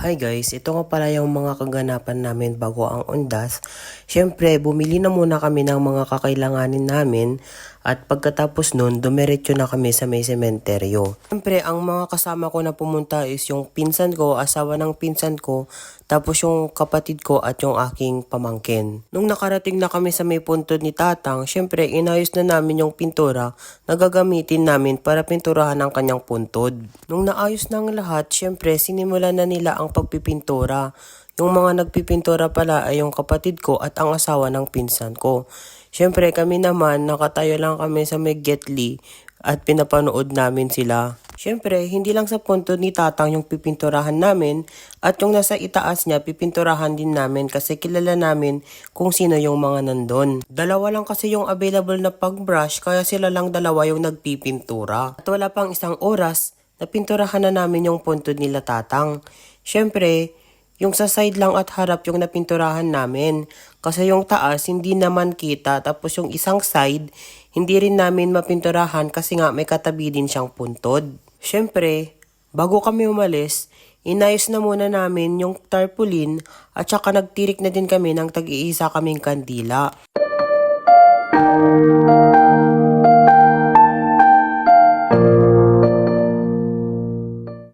Hi guys, ito nga pala yung mga kaganapan namin bago ang undas. Siyempre, bumili na muna kami ng mga kakailanganin namin at pagkatapos nun, dumiretso na kami sa may sementeryo. Siyempre, ang mga kasama ko na pumunta is yung pinsan ko, asawa ng pinsan ko, tapos yung kapatid ko at yung aking pamangkin. Nung nakarating na kami sa may puntod ni Tatang, siyempre, inayos na namin yung pintura na gagamitin namin para pinturahan ang kanyang puntod. Nung naayos na ang lahat, siyempre, sinimulan na nila ang pagpipintura. Yung mga nagpipintura pala ay yung kapatid ko at ang asawa ng pinsan ko. Siyempre kami naman nakatayo lang kami sa may Getly at pinapanood namin sila. Siyempre hindi lang sa punto ni Tatang yung pipinturahan namin at yung nasa itaas niya pipinturahan din namin kasi kilala namin kung sino yung mga nandun. Dalawa lang kasi yung available na pagbrush kaya sila lang dalawa yung nagpipintura. At wala pang isang oras napinturahan na namin yung puntod nila Tatang. Siyempre, yung sa side lang at harap yung napinturahan namin. Kasi yung taas hindi naman kita tapos yung isang side hindi rin namin mapinturahan kasi nga may katabi din siyang puntod. Siyempre, bago kami umalis, inayos na muna namin yung tarpaulin at saka nagtirik na din kami ng tag-iisa kaming kandila.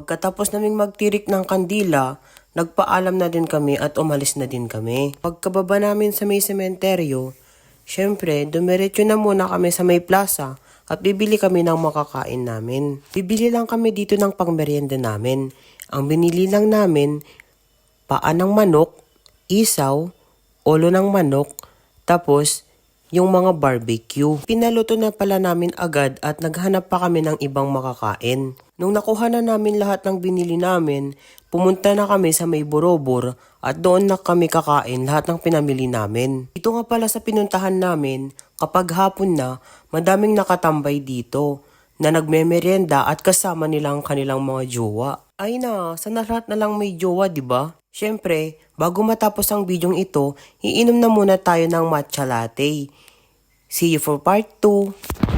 Pagkatapos naming magtirik ng kandila, nagpaalam na din kami at umalis na din kami. Pagkababa namin sa may sementeryo, syempre, dumiretso na muna kami sa may plaza at bibili kami ng makakain namin. Bibili lang kami dito ng pangmeryenda namin. Ang binili lang namin, paa ng manok, isaw, ulo ng manok, tapos yung mga barbecue. Pinaluto na pala namin agad at naghanap pa kami ng ibang makakain. Nung nakuha na namin lahat ng binili namin, pumunta na kami sa may Borobor at doon na kami kakain lahat ng pinamili namin. Ito nga pala sa pinuntahan namin, kapag hapon na, madaming nakatambay dito na nagmemeryenda at kasama nilang kanilang mga jowa. Ay na, sana lahat na lang may jowa, diba? Siyempre, bago matapos ang bidyong ito, iinom na muna tayo ng matcha latte. See you for part 2.